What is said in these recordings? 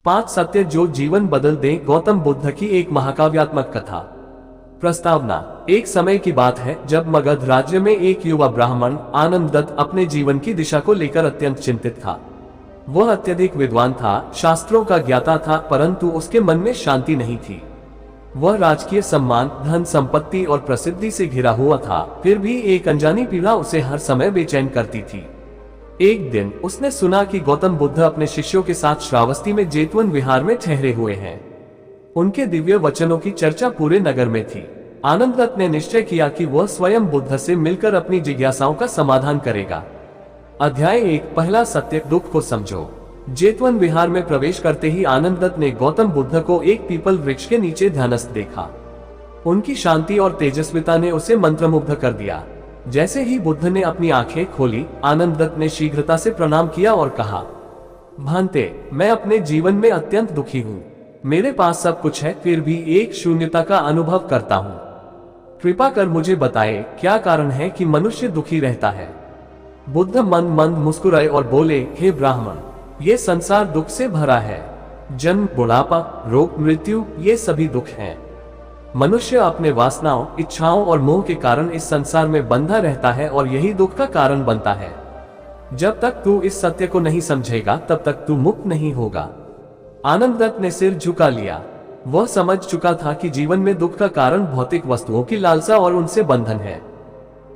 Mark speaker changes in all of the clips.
Speaker 1: 5 सत्य जो जीवन बदल दें। गौतम बुद्ध की एक महाकाव्यात्मक कथा। प्रस्तावना। एक समय की बात है जब मगध राज्य में एक युवा ब्राह्मण आनंददत्त अपने जीवन की दिशा को लेकर अत्यंत चिंतित था। वह अत्यधिक विद्वान था, शास्त्रों का ज्ञाता था, परंतु उसके मन में शांति नहीं थी। वह राजकीय सम्मान, धन संपत्ति और प्रसिद्धि से घिरा हुआ था, फिर भी एक अनजानी पीड़ा उसे हर समय बेचैन करती थी। एक दिन उसने सुना कि गौतम बुद्ध अपने शिष्यों के साथ श्रावस्ती में जेतवन विहार में ठहरे हुए हैं। उनके दिव्य वचनों की चर्चा पूरे नगर में थी। आनंददत्त ने निश्चय किया कि वह स्वयं बुद्ध से मिलकर अपनी जिज्ञासाओं का समाधान करेगा। अध्याय 1। पहला सत्य, दुख को समझो। जेतवन विहार में प्रवेश करते ही आनंददत्त ने गौतम बुद्ध को एक पीपल वृक्ष के नीचे ध्यानस्थ देखा। उनकी शांति और तेजस्विता ने उसे मंत्रमुग्ध कर दिया। जैसे ही बुद्ध ने अपनी आंखें खोली, आनंददत्त ने शीघ्रता से प्रणाम किया और कहा, भांते, मैं अपने जीवन में अत्यंत दुखी हूँ। मेरे पास सब कुछ है, फिर भी एक शून्यता का अनुभव करता हूँ। कृपा कर मुझे बताए, क्या कारण है कि मनुष्य दुखी रहता है। बुद्ध मंद मंद मुस्कुराए और बोले, हे ब्राह्मण, ये संसार दुख से भरा है। जन्म, बुढ़ापा, रोग, मृत्यु, ये सभी दुख हैं। मनुष्य अपने वासनाओं, इच्छाओं और मोह के कारण इस संसार में बंधा रहता है और यही दुख का कारण बनता है। जब तक तू इस सत्य को नहीं समझेगा तब तक तू मुक्त नहीं होगा। आनंददत्त ने सिर झुका लिया। वह समझ चुका था कि जीवन में दुख का कारण भौतिक वस्तुओं की लालसा और उनसे बंधन है।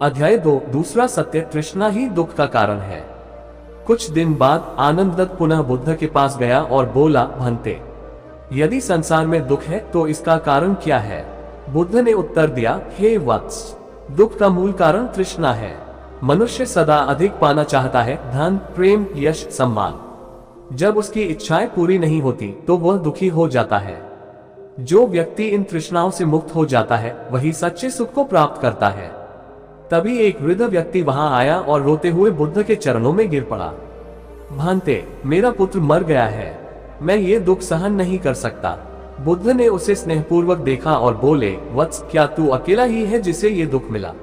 Speaker 1: अध्याय 2। दूसरा सत्य, तृष्णा ही दुख का कारण है। कुछ दिन बाद आनंददत्त पुनः बुद्ध के पास गया और बोला, भंते, यदि संसार में दुख है तो इसका कारण क्या है। बुद्ध ने उत्तर दिया, हे वत्स, दुख का मूल कारण तृष्णा है। मनुष्य सदा अधिक पाना चाहता है, धन, प्रेम, यश, सम्मान। जब उसकी इच्छाएं पूरी नहीं होती तो वह दुखी हो जाता है। जो व्यक्ति इन तृष्णाओं से मुक्त हो जाता है वही सच्चे सुख को प्राप्त करता है। तभी एक वृद्ध व्यक्ति वहां आया और रोते हुए बुद्ध के चरणों में गिर पड़ा। भांते, मेरा पुत्र मर गया है, मैं ये दुख सहन नहीं कर सकता। बुद्ध ने उसे स्नेहपूर्वक देखा और बोले, वत्स, क्या तू अकेला ही है जिसे ये दुख मिला।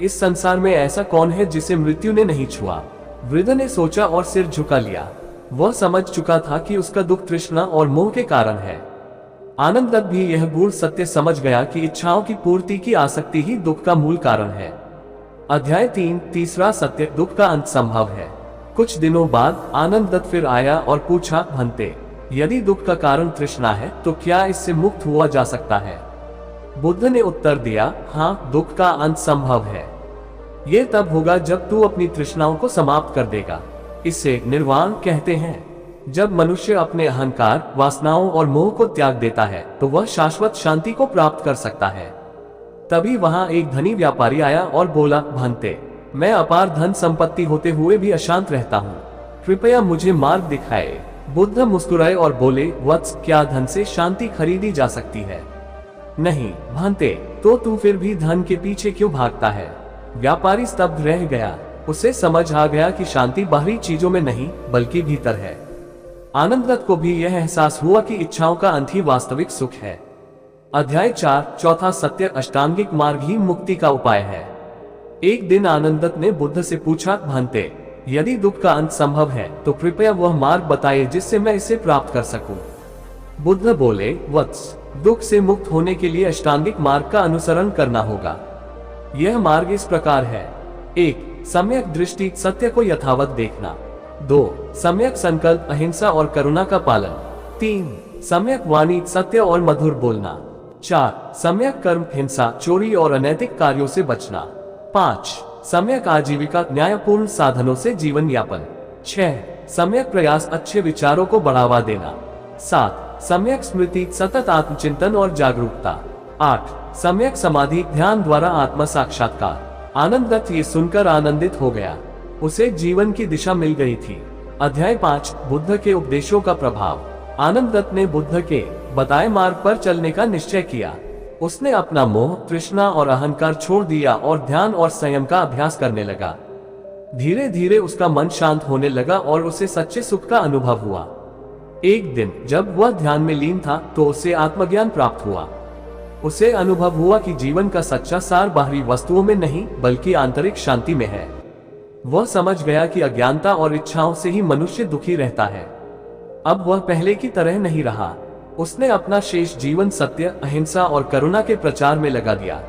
Speaker 1: इस संसार में ऐसा कौन है जिसे मृत्यु ने नहीं छुआ। वृद्ध ने सोचा और सिर झुका लिया। वह समझ चुका था कि उसका दुख तृष्णा और मोह के कारण है। आनंददत्त भी यह गूढ़ सत्य समझ गया कि इच्छाओं की पूर्ति की आसक्ति ही दुख का मूल कारण है। अध्याय 3। तीसरा सत्य, दुख का अंत संभव है। कुछ दिनों बाद आनंददत्त फिर आया और पूछा, भंते, यदि दुख का कारण तृष्णा है तो क्या इससे मुक्त हुआ जा सकता है। बुद्ध ने उत्तर दिया, हाँ, दुख का अंत संभव है। यह तब होगा जब तू अपनी तृष्णाओं को समाप्त कर देगा। इसे निर्वाण कहते हैं। जब मनुष्य अपने अहंकार, वासनाओं और मोह को त्याग देता है तो वह शाश्वत शांति को प्राप्त कर सकता है। तभी वहां एक धनी व्यापारी आया और बोला, भंते, मैं अपार धन संपत्ति होते हुए भी अशांत रहता हूँ, कृपया मुझे मार्ग दिखाए। बुद्ध मुस्कुराए और बोले, वत्स, क्या धन से शांति खरीदी जा सकती है। नहीं, भांते, तो तू फिर भी धन के पीछे क्यों भागता है। व्यापारी स्तब्ध रह गया। उसे समझ आ गया कि शांति बाहरी चीजों में नहीं बल्कि भीतर है। आनंददत्त को भी यह एहसास हुआ कि इच्छाओं का अंत ही वास्तविक सुख है। अध्याय 4। चौथा सत्य, अष्टांगिक मार्ग ही मुक्ति का उपाय है। एक दिन आनंददत्त ने बुद्ध से पूछा, भांते, यदि दुख का अंत संभव है तो कृपया वह मार्ग बताइए जिससे मैं इसे प्राप्त कर सकूं। बुद्ध बोले, वत्स, दुख से मुक्त होने के लिए अष्टांगिक मार्ग का अनुसरण करना होगा। यह मार्ग इस प्रकार है। 1. सम्यक दृष्टि, सत्य को यथावत देखना। 2. सम्यक संकल्प, अहिंसा और करुणा का पालन। 3. सम्यक वाणी, सत्य और मधुर बोलना। 4. सम्यक कर्म, हिंसा, चोरी और अनैतिक कार्यों से बचना। 5. सम्यक आजीविका, न्यायपूर्ण साधनों से जीवन यापन। 6. सम्यक प्रयास, अच्छे विचारों को बढ़ावा देना। 7. सम्यक स्मृति, सतत आत्मचिंतन और जागरूकता। 8. सम्यक समाधि, ध्यान द्वारा आत्म साक्षात्कार। आनंददत्त ये सुनकर आनंदित हो गया। उसे जीवन की दिशा मिल गई थी। अध्याय 5। बुद्ध के उपदेशों का प्रभाव। आनंददत्त ने बुद्ध के बताए मार्ग पर चलने का निश्चय किया। उसने अपना मोह, तृष्णा और अहंकार छोड़ दिया और ध्यान और संयम का अभ्यास करने लगा। धीरे धीरे उसका मन शांत होने लगा और उसे सच्चे सुख का अनुभव हुआ। एक दिन जब वह ध्यान में लीन था तो उसे आत्मज्ञान प्राप्त हुआ। उसे अनुभव हुआ कि जीवन का सच्चा सार बाहरी वस्तुओं में नहीं बल्कि आंतरिक शांति में है। वह समझ गया कि अज्ञानता और इच्छाओं से ही मनुष्य दुखी रहता है। अब वह पहले की तरह नहीं रहा। उसने अपना शेष जीवन सत्य, अहिंसा और करुणा के प्रचार में लगा दिया।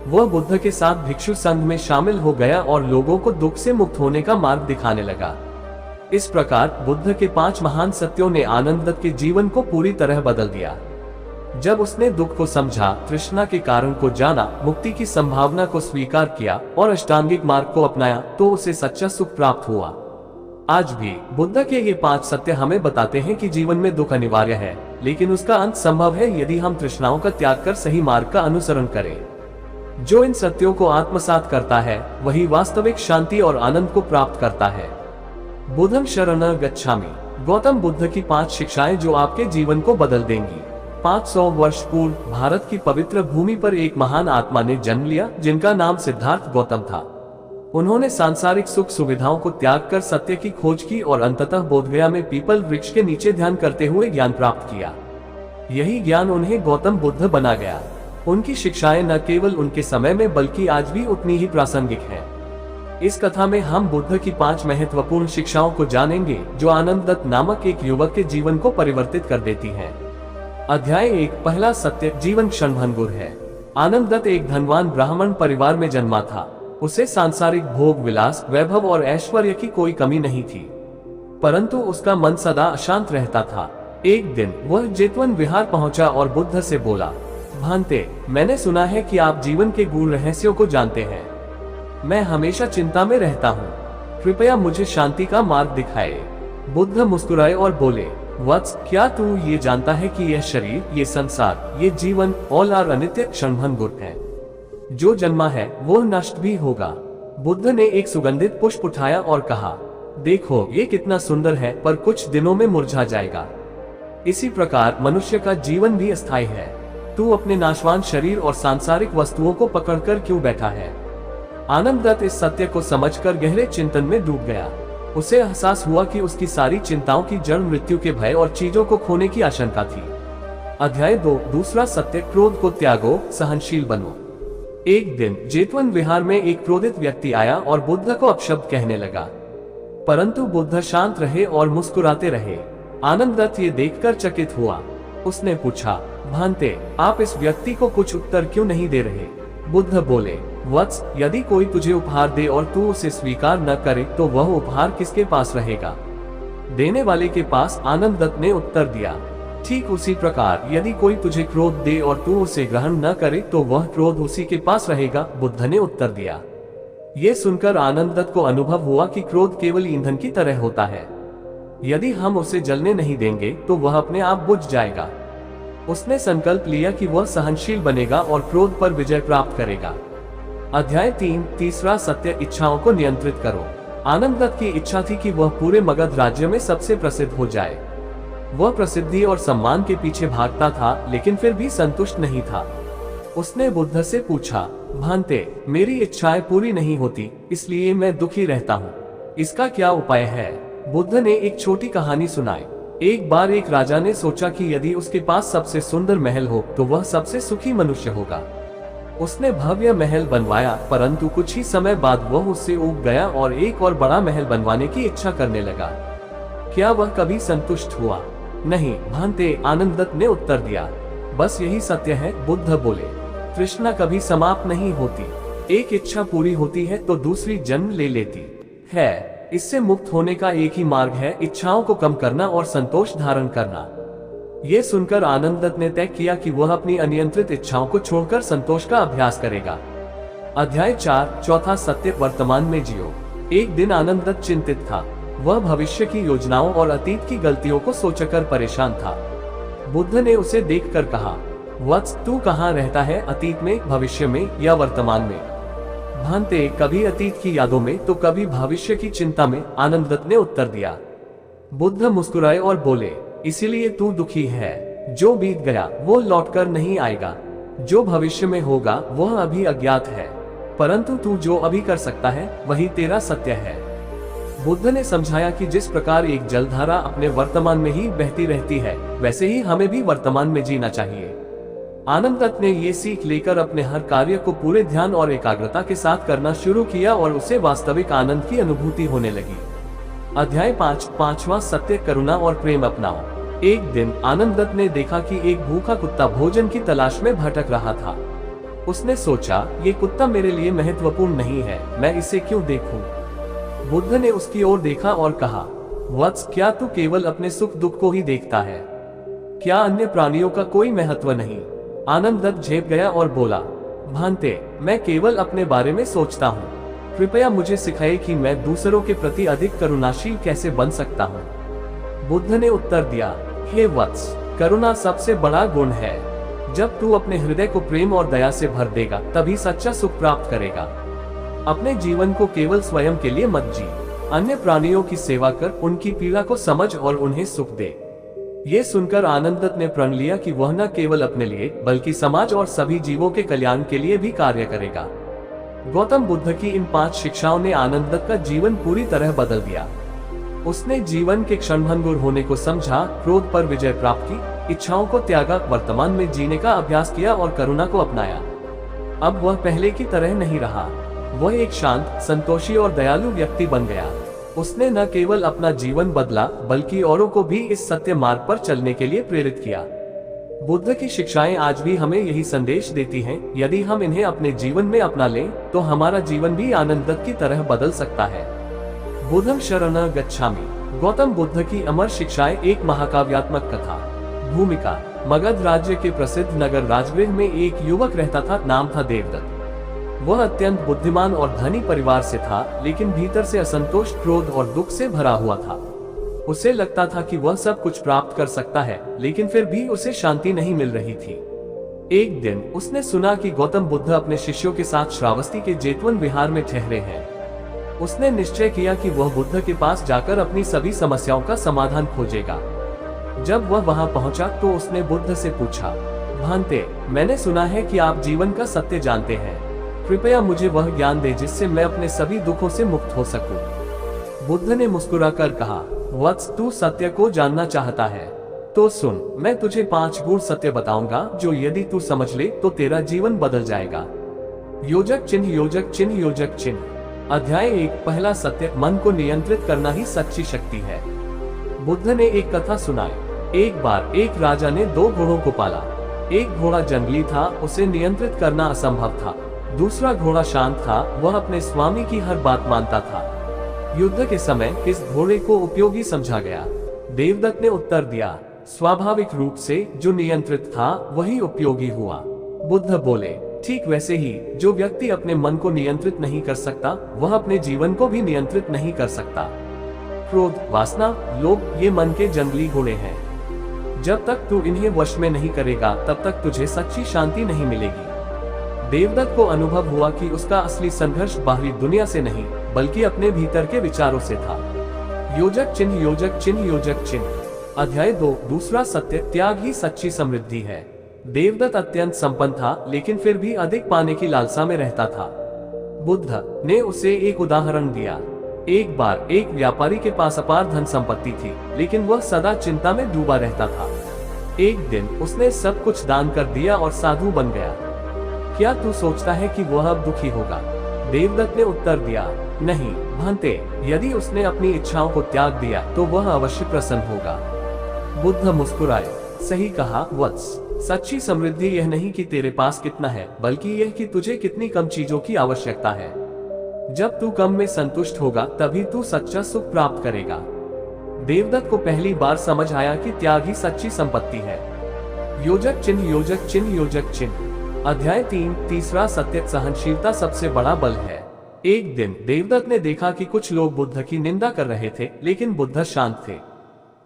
Speaker 1: वह बुद्ध के साथ भिक्षु संघ में शामिल हो गया और लोगों को दुख से मुक्त होने का मार्ग दिखाने लगा। इस प्रकार बुद्ध के 5 महान सत्यों ने आनंददत्त के जीवन को पूरी तरह बदल दिया। जब उसने दुख को समझा, तृष्णा के कारण को जाना, मुक्ति की संभावना को स्वीकार किया और अष्टांगिक मार्ग को अपनाया, तो उसे सच्चा सुख प्राप्त हुआ। आज भी बुद्ध के ये 5 सत्य हमें बताते हैं कि जीवन में दुख अनिवार्य है, लेकिन उसका अंत संभव है यदि हम तृष्णाओं का त्याग कर सही मार्ग का अनुसरण करें। जो इन सत्यों को आत्मसात करता है, वही वास्तविक शांति और आनंद को प्राप्त करता है। बुद्धं शरणं गच्छामि। गौतम बुद्ध की 5 शिक्षाएं जो आपके जीवन को बदल देंगी। 500 वर्ष पूर्व भारत की पवित्र भूमि पर एक महान आत्मा ने जन्म लिया, जिनका नाम सिद्धार्थ गौतम था। उन्होंने सांसारिक सुख सुविधाओं को त्याग कर सत्य की खोज की और अंततः बोधगया में पीपल वृक्ष के नीचे ध्यान करते हुए ज्ञान प्राप्त किया। यही ज्ञान उन्हें गौतम बुद्ध बना गया। उनकी शिक्षाएं न केवल उनके समय में बल्कि आज भी उतनी ही प्रासंगिक हैं। इस कथा में हम बुद्ध की 5 महत्वपूर्ण शिक्षाओं को जानेंगे, जो आनंददत्त नामक एक युवक के जीवन को परिवर्तित कर देती हैं। अध्याय 1। पहला सत्य, जीवन क्षणभंगुर है। आनंददत्त एक धनवान ब्राह्मण परिवार में जन्मा था। उसे सांसारिक भोग विलास, वैभव और ऐश्वर्य की कोई कमी नहीं थी, परंतु उसका मन सदा अशांत रहता था। एक दिन वह जेतवन विहार पहुंचा और बुद्ध से बोला, भांते, मैंने सुना है कि आप जीवन के गूढ़ रहस्यों को जानते हैं। मैं हमेशा चिंता में रहता हूँ, कृपया मुझे शांति का मार्ग दिखाए। बुद्ध मुस्कुराए और बोले, वत्स, क्या तू ये जानता है कि यह शरीर, ये संसार, ये जीवन ऑल आर अनित्य, क्षणभंगुर है। जो जन्मा है वो नष्ट भी होगा। बुद्ध ने एक सुगंधित पुष्प उठाया और कहा, देखो ये कितना सुंदर है, पर कुछ दिनों में मुरझा जाएगा। इसी प्रकार मनुष्य का जीवन भी अस्थायी है। तू अपने नाशवान शरीर और सांसारिक वस्तुओं को पकड़कर क्यों बैठा है? आनंददत्त इस सत्य को समझकर गहरे चिंतन में डूब गया। उसे एहसास हुआ कि उसकी सारी चिंताओं की जड़ मृत्यु के भय और चीजों को खोने की आशंका थी। अध्याय 2। दूसरा सत्य, क्रोध को त्यागो, सहनशील बनो। एक दिन जेतवन विहार में एक क्रोधित व्यक्ति आया और बुद्ध को अपशब्द कहने लगा, परंतु बुद्ध शांत रहे और मुस्कुराते रहे। आनंददत्त ये देखकर चकित हुआ। उसने पूछा, भांते, आप इस व्यक्ति को कुछ उत्तर क्यों नहीं दे रहे? बुद्ध बोले, वत्स, यदि कोई तुझे उपहार दे और तू उसे स्वीकार न करे तो वह उपहार किसके पास रहेगा? देने वाले के पास। आनंददत्त ने उत्तर दिया, ठीक उसी प्रकार यदि कोई तुझे क्रोध दे और तू उसे ग्रहण न करे तो वह क्रोध उसी के पास रहेगा। बुद्ध ने उत्तर दिया। ये सुनकर आनंददत्त को अनुभव हुआ कि क्रोध केवल ईंधन की तरह होता है। यदि हम उसे जलने नहीं देंगे तो वह अपने आप बुझ जाएगा। उसने संकल्प लिया कि वह सहनशील बनेगा और क्रोध पर विजय प्राप्त करेगा। अध्याय 3। तीसरा सत्य, इच्छाओं को नियंत्रित करो। आनंददत्त की इच्छा थी कि वह पूरे मगध राज्य में सबसे प्रसिद्ध हो जाए। वह प्रसिद्धि और सम्मान के पीछे भागता था, लेकिन फिर भी संतुष्ट नहीं था। उसने बुद्ध से पूछा, भांते, मेरी इच्छाएं पूरी नहीं होती, इसलिए मैं दुखी रहता हूँ। इसका क्या उपाय है? बुद्ध ने एक छोटी कहानी सुनाई। एक बार एक राजा ने सोचा कि यदि उसके पास सबसे सुंदर महल हो तो वह सबसे सुखी मनुष्य होगा। उसने भव्य महल बनवाया, परंतु कुछ ही समय बाद वह उससे ऊब गया और एक और बड़ा महल बनवाने की इच्छा करने लगा। क्या वह कभी संतुष्ट हुआ? नहीं, भांते, आनंददत्त ने उत्तर दिया। बस यही सत्य है, बुद्ध बोले। तृष्णा कभी समाप्त नहीं होती। एक इच्छा पूरी होती है तो दूसरी जन्म ले लेती है। इससे मुक्त होने का एक ही मार्ग है, इच्छाओं को कम करना और संतोष धारण करना। ये सुनकर आनंददत्त ने तय किया कि वह अपनी अनियंत्रित इच्छाओं को छोड़कर संतोष का अभ्यास करेगा। अध्याय 4। चौथा सत्य, वर्तमान में जियो। एक दिन आनंददत्त चिंतित था। वह भविष्य की योजनाओं और अतीत की गलतियों को सोचकर परेशान था। बुद्ध ने उसे देखकर कहा, वत्स, तू कहाँ रहता है, अतीत में, भविष्य में या वर्तमान में? भांते, कभी अतीत की यादों में तो कभी भविष्य की चिंता में, आनंददत्त ने उत्तर दिया। बुद्ध मुस्कुराए और बोले, इसीलिए तू दुखी है। जो बीत गया वो लौटकर नहीं आएगा। जो भविष्य में होगा वह अभी अज्ञात है, परंतु तू जो अभी कर सकता है वही तेरा सत्य है। बुद्ध ने समझाया कि जिस प्रकार एक जलधारा अपने वर्तमान में ही बहती रहती है, वैसे ही हमें भी वर्तमान में जीना चाहिए। आनंददत्त ने ये सीख लेकर अपने हर कार्य को पूरे ध्यान और एकाग्रता के साथ करना शुरू किया और उसे वास्तविक आनंद की अनुभूति होने लगी। अध्याय 5 पांचवा सत्य करुणा और प्रेम अपनाओ। एक दिन आनंद दत्त ने देखा कि एक भूखा कुत्ता भोजन की तलाश में भटक रहा था। उसने सोचा, ये कुत्ता मेरे लिए महत्वपूर्ण नहीं है, मैं इसे क्यों देखूं? बुद्ध ने उसकी ओर देखा और कहा, वत्स, क्या तू केवल अपने सुख दुख को ही देखता है? क्या अन्य प्राणियों का कोई महत्व नहीं? आनंद दत्त झेप गया और बोला, भांते, मैं केवल अपने बारे में सोचता हूँ। कृपया मुझे सिखाइए कि मैं दूसरों के प्रति अधिक करुणाशील कैसे बन सकता हूँ। बुद्ध ने उत्तर दिया, हे वत्स, करुणा सबसे बड़ा गुण है। जब तू अपने हृदय को प्रेम और दया से भर देगा, तभी सच्चा सुख प्राप्त करेगा। अपने जीवन को केवल स्वयं के लिए मत जी, अन्य प्राणियों की सेवा कर, उनकी पीड़ा को समझ और उन्हें सुख दे। ये सुनकर आनंद दत्त ने प्रण लिया कि वह न केवल अपने लिए बल्कि समाज और सभी जीवों के कल्याण के लिए भी कार्य करेगा। गौतम बुद्ध की इन 5 शिक्षाओं ने आनंद दत्त का जीवन पूरी तरह बदल दिया। उसने जीवन के क्षणभंगुर होने को समझा, क्रोध पर विजय प्राप्त की, इच्छाओं को त्यागा, वर्तमान में जीने का अभ्यास किया और करुणा को अपनाया। अब वह पहले की तरह नहीं रहा। वह एक शांत, संतोषी और दयालु व्यक्ति बन गया। उसने न केवल अपना जीवन बदला, बल्कि औरों को भी इस सत्य मार्ग पर चलने के लिए प्रेरित किया। बुद्ध की शिक्षाएं आज भी हमें यही संदेश देती हैं, यदि हम इन्हें अपने जीवन में अपना लें, तो हमारा जीवन भी आनंद दत्त की तरह बदल सकता है। बुद्धं शरणं गच्छामि। गौतम बुद्ध की अमर शिक्षाएं एक महाकाव्यात्मक कथा। भूमिका। मगध राज्य के प्रसिद्ध नगर राजगृह में एक युवक रहता था, नाम था देवदत्त। वह अत्यंत बुद्धिमान और धनी परिवार से था, लेकिन भीतर से असंतोष, क्रोध और दुख से भरा हुआ था। उसे लगता था कि वह सब कुछ प्राप्त कर सकता है, लेकिन फिर भी उसे शांति नहीं मिल रही थी। एक दिन उसने सुना कि गौतम बुद्ध अपने शिष्यों के साथ श्रावस्ती के जेतवन विहार में ठहरे हैं। उसने निश्चय किया कि वह बुद्ध के पास जाकर अपनी सभी समस्याओं का समाधान खोजेगा। जब वह वहां पहुंचा तो उसने बुद्ध से पूछा, भांते, मैंने सुना है कि आप जीवन का सत्य जानते हैं। कृपया मुझे वह ज्ञान दे जिससे मैं अपने सभी दुखों से मुक्त हो सकूं। बुद्ध ने मुस्कुराकर कहा, वत्स, तू सत्य को जानना चाहता है, तो सुन, मैं तुझे 5 गूढ़ सत्य बताऊंगा, जो यदि तू समझ ले तो तेरा जीवन बदल जाएगा। योजक चिन्ह, योजक चिन्ह, योजक चिन्ह। अध्याय 1 पहला सत्य, मन को नियंत्रित करना ही सच्ची शक्ति है। बुद्ध ने एक कथा सुनाई। एक बार एक राजा ने 2 घोड़ों को पाला। एक घोड़ा जंगली था, उसे नियंत्रित करना असंभव था। दूसरा घोड़ा शांत था, वह अपने स्वामी की हर बात मानता था। युद्ध के समय किस घोड़े को उपयोगी समझा गया? देवदत्त ने उत्तर दिया, स्वाभाविक रूप से जो नियंत्रित था वही उपयोगी हुआ। बुद्ध बोले, ठीक वैसे ही जो व्यक्ति अपने मन को नियंत्रित नहीं कर सकता, वह अपने जीवन को भी नियंत्रित नहीं कर सकता। क्रोध, वासना, लोभ, ये मन के जंगली घोड़े हैं। जब तक तू इन्हें वश में नहीं करेगा, तब तक तुझे सच्ची शांति नहीं मिलेगी। देवदत्त को अनुभव हुआ कि उसका असली संघर्ष बाहरी दुनिया से नहीं, बल्कि अपने भीतर के विचारों से था। योजक चिन्ह, योजक चिन्ह, योजक चिन्ह। अध्याय 2 दूसरा सत्य, त्याग ही सच्ची समृद्धि है। देवदत्त अत्यंत संपन्न था, लेकिन फिर भी अधिक पाने की लालसा में रहता था। बुद्ध ने उसे एक उदाहरण दिया। एक बार एक व्यापारी के पास अपार धन संपत्ति थी, लेकिन वह सदा चिंता में डूबा रहता था। एक दिन उसने सब कुछ दान कर दिया और साधु बन गया। क्या तू सोचता है कि वह अब दुखी होगा? देवदत्त ने उत्तर दिया, नहीं भांते, यदि उसने अपनी इच्छाओं को त्याग दिया तो वह अवश्य प्रसन्न होगा। बुद्ध मुस्कुराए, सही कहा वत्स, सच्ची समृद्धि यह नहीं कि तेरे पास कितना है, बल्कि यह कि तुझे कितनी कम चीजों की आवश्यकता है। जब तू कम में संतुष्ट होगा, तभी तू सच्चा सुख प्राप्त करेगा। देवदत्त को पहली बार समझ आया कि त्याग ही सच्ची संपत्ति है। योजक चिन्ह, योजक चिन्ह, योजक चिन्ह। अध्याय 3 तीसरा सत्य, सहनशीलता सबसे बड़ा बल है। एक दिन देवदत्त ने देखा कि कुछ लोग बुद्ध की निंदा कर रहे थे, लेकिन बुद्ध शांत थे।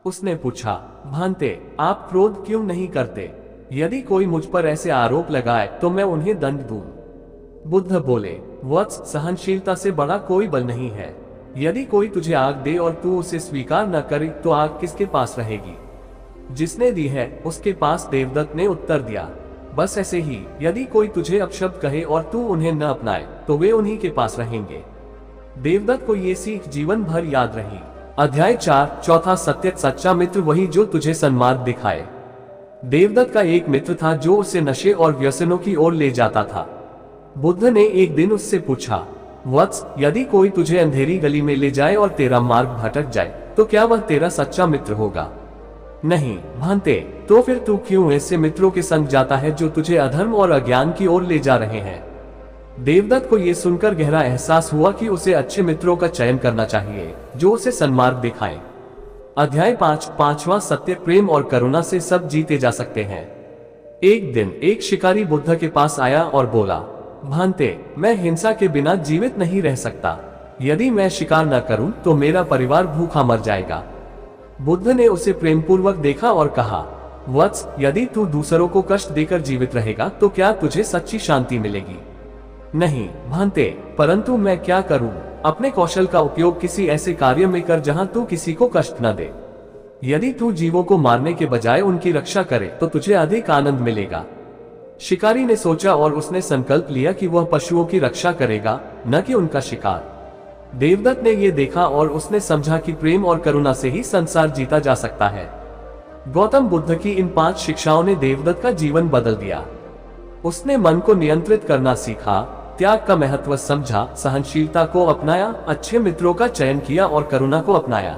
Speaker 1: उसने पूछा, भांते, आप क्रोध क्यों नहीं करते? यदि कोई मुझ पर ऐसे आरोप लगाए तो मैं उन्हें दंड दूं। बुद्ध बोले, वत्स, सहनशीलता से बड़ा कोई बल नहीं है। यदि कोई तुझे आग दे और तू उसे स्वीकार न करे, तो आग किसके पास रहेगी? जिसने दी है उसके पास। देवदत्त ने उत्तर दिया, बस ऐसे ही, यदि कोई तुझे अपशब्द कहे और तू उन्हें न अपनाए, तो वे उन्हीं के पास रहेंगे। देवदत्त को ये सीख जीवन भर याद रही। अध्याय 4 चौथा सत्य, सच्चा मित्र वही जो तुझे सन्मार्ग दिखाए। देवदत्त का एक मित्र था जो उसे नशे और व्यसनों की ओर ले जाता था। बुद्ध ने एक दिन उससे पूछा, वत्स, यदि कोई तुझे अंधेरी गली में ले जाए और तेरा मार्ग भटक जाए तो क्या वह तेरा सच्चा मित्र होगा? नहीं भांते, तो फिर तू क्यों ऐसे मित्रों के संग जाता है जो तुझे अधर्म और अज्ञान की ओर ले जा रहे हैं? देवदत्त को यह सुनकर गहरा एहसास हुआ कि उसे अच्छे मित्रों का चयन करना चाहिए जो उसे सन्मार्ग दिखाएं। अध्याय 5 पांचवा सत्य, प्रेम और करुणा से सब जीते जा सकते हैं। एक दिन एक शिकारी बुद्ध के पास आया और बोला, भांते, मैं हिंसा के बिना जीवित नहीं रह सकता। यदि मैं शिकार न करूं तो मेरा परिवार भूखा मर जाएगा। बुद्ध ने उसे प्रेमपूर्वक देखा और कहा, वत्स, यदि तू दूसरों को कष्ट देकर जीवित रहेगा तो क्या तुझे सच्ची शांति मिलेगी? नहीं भांते, परंतु मैं क्या करूं? अपने कौशल का उपयोग किसी ऐसे कार्य में कर जहां तू किसी को कष्ट न दे। यदि तू जीवों को मारने के बजाय उनकी रक्षा करे तो तुझे अधिक आनंद मिलेगा। शिकारी ने सोचा और उसने संकल्प लिया कि वह पशुओं की रक्षा करेगा, न कि उनका शिकार। देवदत्त ने यह देखा और उसने समझा कि प्रेम और करुणा से ही संसार जीता जा सकता है। गौतम बुद्ध की इन 5 शिक्षाओं ने देवदत्त का जीवन बदल दिया। उसने मन को नियंत्रित करना सीखा, त्याग का महत्व समझा, सहनशीलता को अपनाया, अच्छे मित्रों का चयन किया और करुणा को अपनाया।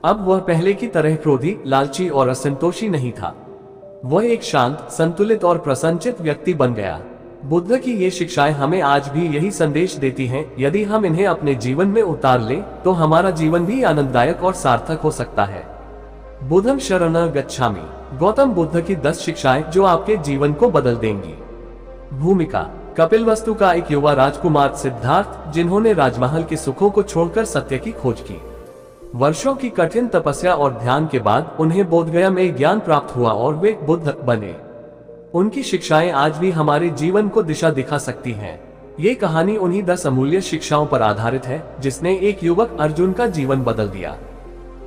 Speaker 1: अब वह पहले की तरह क्रोधी, लालची और असंतोषी नहीं था। वह एक शांत, संतुलित और प्रसन्नचित्त व्यक्ति बन गया। बुद्ध की ये शिक्षाएं हमें आज भी यही संदेश देती हैं, यदि हम इन्हें अपने जीवन में उतार लें तो हमारा जीवन भी आनंददायक और सार्थक हो सकता है। बुद्धं शरणं गच्छामि, गौतम बुद्ध की 10 शिक्षाएं जो आपके जीवन को बदल देंगी। भूमिका: कपिलवस्तु का एक युवा राजकुमार सिद्धार्थ, जिन्होंने राजमहल के सुखों को छोड़कर सत्य की खोज की। वर्षों की कठिन तपस्या और ध्यान के बाद उन्हें बोधगया में ज्ञान प्राप्त हुआ और वे बुद्ध बने। उनकी शिक्षाएं आज भी हमारे जीवन को दिशा दिखा सकती हैं। ये कहानी उन्हीं 10 अमूल्य शिक्षाओं पर आधारित है जिसने एक युवक अर्जुन का जीवन बदल दिया।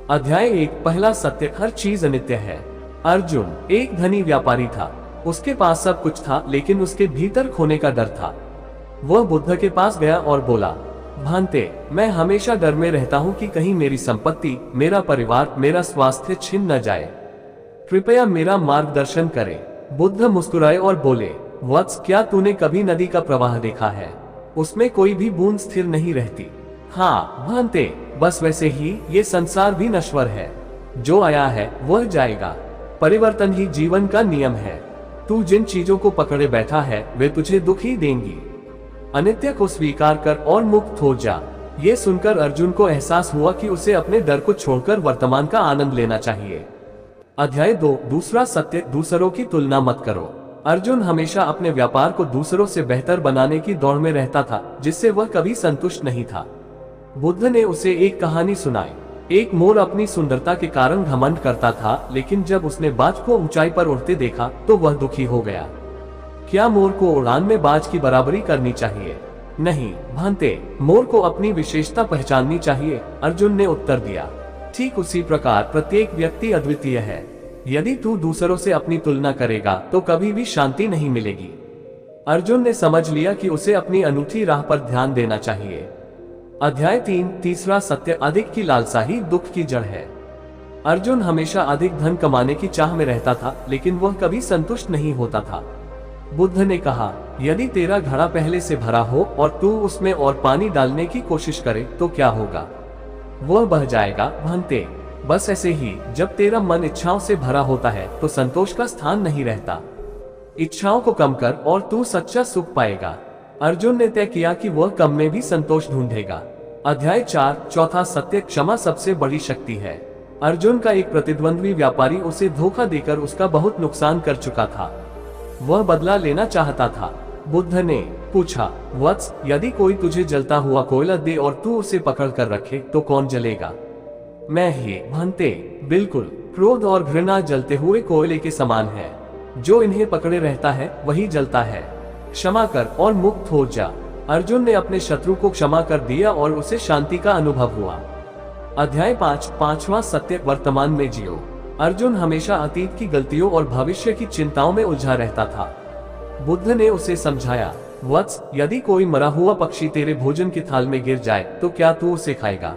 Speaker 1: अध्याय 1 पहला सत्य, हर चीज अनित्य है। अर्जुन एक धनी व्यापारी था। उसके पास सब कुछ था लेकिन उसके भीतर खोने का डर था। वह बुद्ध के पास गया और बोला, भांते, मैं हमेशा डर में रहता हूँ कि कहीं मेरी संपत्ति, मेरा परिवार, मेरा स्वास्थ्य छिन न जाए। कृपया मेरा मार्गदर्शन करें। बुद्ध मुस्कुराए और बोले, वत्स, क्या तूने कभी नदी का प्रवाह देखा है? उसमें कोई भी बूंद स्थिर नहीं रहती। हाँ भांते, बस वैसे ही ये संसार भी नश्वर है। जो आया है वह जाएगा। परिवर्तन ही जीवन का नियम है। तू जिन चीजों को पकड़े बैठा है वे तुझे दुख ही देंगी। अनित्य को स्वीकार कर और मुक्त हो जा। ये सुनकर अर्जुन को एहसास हुआ कि उसे अपने डर को छोड़कर वर्तमान का आनंद लेना चाहिए। अध्याय 2 दूसरा सत्य, दूसरों की तुलना मत करो। अर्जुन हमेशा अपने व्यापार को दूसरों से बेहतर बनाने की दौड़ में रहता था, जिससे वह कभी संतुष्ट नहीं था। बुद्ध ने उसे एक कहानी सुनाई। एक मोर अपनी सुंदरता के कारण घमंड करता था, लेकिन जब उसने बाज को ऊंचाई पर उड़ते देखा तो वह दुखी हो गया। क्या मोर को उड़ान में बाज की बराबरी करनी चाहिए? नहीं भांते, मोर को अपनी विशेषता पहचाननी चाहिए, अर्जुन ने उत्तर दिया। ठीक उसी प्रकार प्रत्येक व्यक्ति अद्वितीय है। यदि तू दूसरों से अपनी तुलना करेगा तो कभी भी शांति नहीं मिलेगी। अर्जुन ने समझ लिया कि उसे अपनी अनूठी राह पर ध्यान देना चाहिए। अध्याय 3 तीसरा सत्य, अधिक की लालसा ही दुख की जड़ है। अर्जुन हमेशा अधिक धन कमाने की चाह में रहता था, लेकिन वह कभी संतुष्ट नहीं होता था। बुद्ध ने कहा, यदि तेरा घड़ा पहले से भरा हो और तू उसमें और पानी डालने की कोशिश करे तो क्या होगा? वह बह जाएगा। भांते, बस ऐसे ही जब तेरा मन इच्छाओं से भरा होता है तो संतोष का स्थान नहीं रहता। इच्छाओं को कम कर और तू सच्चा सुख पाएगा। अर्जुन ने तय किया कि वह कम में भी संतोष ढूंढेगा। अध्याय 4 चौथा सत्य, क्षमा सबसे बड़ी शक्ति है। अर्जुन का एक प्रतिद्वंद्वी व्यापारी उसे धोखा देकर उसका बहुत नुकसान कर चुका था। वह बदला लेना चाहता था। बुद्ध ने पूछा, वत्स, यदि कोई तुझे जलता हुआ कोयला दे और तू उसे पकड़ कर रखे तो कौन जलेगा? मैं ही। भांते, बिल्कुल। क्रोध और घृणा जलते हुए कोयले के समान है। जो इन्हें पकड़े रहता है वही जलता है। क्षमा कर और मुक्त हो जा। अर्जुन ने अपने शत्रु को क्षमा कर दिया और उसे शांति का अनुभव हुआ। अध्याय 5 पांचवा सत्य, वर्तमान में जियो। अर्जुन हमेशा अतीत की गलतियों और भविष्य की चिंताओं में उलझा रहता था। बुद्ध ने उसे समझाया, वत्स, यदि कोई मरा हुआ पक्षी तेरे भोजन की थाल में गिर जाए तो क्या तू उसे खाएगा?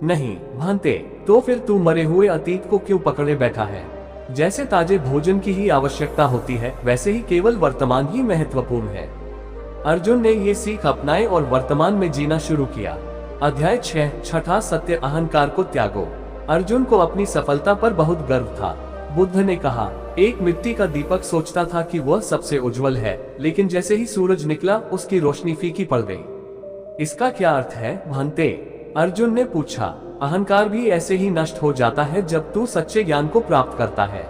Speaker 1: नहीं भांते, तो फिर तू मरे हुए अतीत को क्यों पकड़े बैठा है? जैसे ताजे भोजन की ही आवश्यकता होती है, वैसे ही केवल वर्तमान ही महत्वपूर्ण है। अर्जुन ने ये सीख अपनाई और वर्तमान में जीना शुरू किया। अध्याय 6 छठा सत्य, अहंकार को त्यागो। अर्जुन को अपनी सफलता पर बहुत गर्व था। बुद्ध ने कहा, एक मिट्टी का दीपक सोचता था कि वह सबसे उज्जवल है, लेकिन जैसे ही सूरज निकला उसकी रोशनी फीकी पड़ गई। इसका क्या अर्थ है भंते? अर्जुन ने पूछा। अहंकार भी ऐसे ही नष्ट हो जाता है जब तू सच्चे ज्ञान को प्राप्त करता है।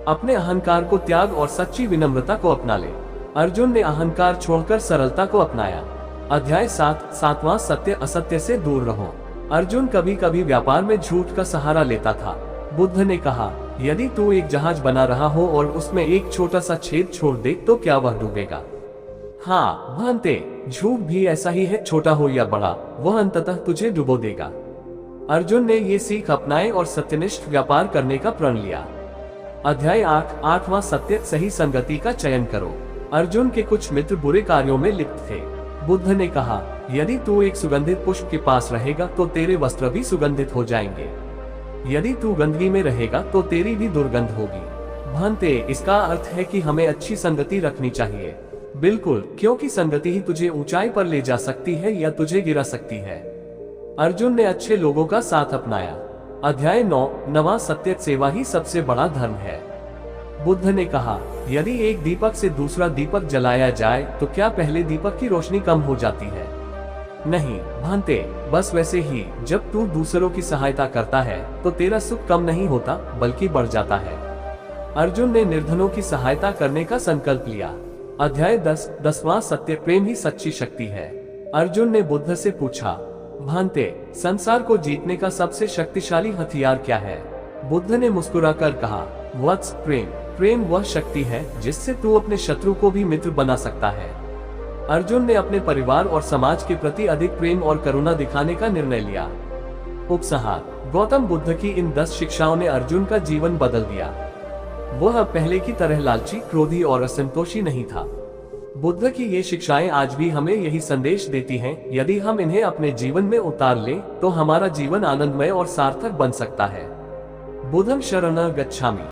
Speaker 1: अपने अहंकार को त्याग और सच्ची विनम्रता को अपना ले। अर्जुन ने अहंकार छोड़कर सरलता को अपनाया। अध्याय 7 सातवां सत्य, असत्य से दूर रहो। अर्जुन कभी कभी व्यापार में झूठ का सहारा लेता था। बुद्ध ने कहा, यदि तू एक जहाज बना रहा हो और उसमें एक छोटा सा छेद छोड़ दे तो क्या वह डूबेगा? हाँ भांते, झूठ भी ऐसा ही है, छोटा हो या बड़ा, वह अंततः तुझे डुबो देगा। अर्जुन ने ये सीख अपनाए और सत्यनिष्ठ व्यापार करने का प्रण लिया। अध्याय 8 आठवां सत्य, सही संगति का चयन करो। अर्जुन के कुछ मित्र बुरे कार्यों में लिप्त थे। बुद्ध ने कहा, यदि तू एक सुगंधित पुष्प के पास रहेगा तो तेरे वस्त्र भी सुगंधित हो जाएंगे। यदि तू गंदगी में रहेगा तो तेरी भी दुर्गंध होगी। भांते, इसका अर्थ है कि हमें अच्छी संगति रखनी चाहिए। बिल्कुल, क्योंकि संगति ही तुझे ऊंचाई पर ले जा सकती है या तुझे गिरा सकती है। अर्जुन ने अच्छे लोगों का साथ अपनाया। अध्याय 9 नवां सत्य, सेवा ही सबसे बड़ा धर्म है। बुद्ध ने कहा, यदि एक दीपक से दूसरा दीपक जलाया जाए तो क्या पहले दीपक की रोशनी कम हो जाती है? नहीं भांते, बस वैसे ही जब तू दूसरों की सहायता करता है तो तेरा सुख कम नहीं होता बल्कि बढ़ जाता है। अर्जुन ने निर्धनों की सहायता करने का संकल्प लिया। अध्याय 10 दसवां सत्य, प्रेम ही सच्ची शक्ति है। अर्जुन ने बुद्ध से पूछा, भांते, संसार को जीतने का सबसे शक्तिशाली हथियार क्या है? बुद्ध ने मुस्कुराकर कहा, वत्स, प्रेम। प्रेम वह शक्ति है जिससे तू अपने शत्रु को भी मित्र बना सकता है। अर्जुन ने अपने परिवार और समाज के प्रति अधिक प्रेम और करुणा दिखाने का निर्णय लिया। उपसंहार, गौतम बुद्ध की इन 10 शिक्षाओं ने अर्जुन का जीवन बदल दिया। वह अब पहले की तरह लालची, क्रोधी और असंतोषी नहीं था। बुद्ध की ये शिक्षाएं आज भी हमें यही संदेश देती हैं, यदि हम इन्हें अपने जीवन में उतार लें तो हमारा जीवन आनंदमय और सार्थक बन सकता है। बुद्धं शरणं गच्छामि।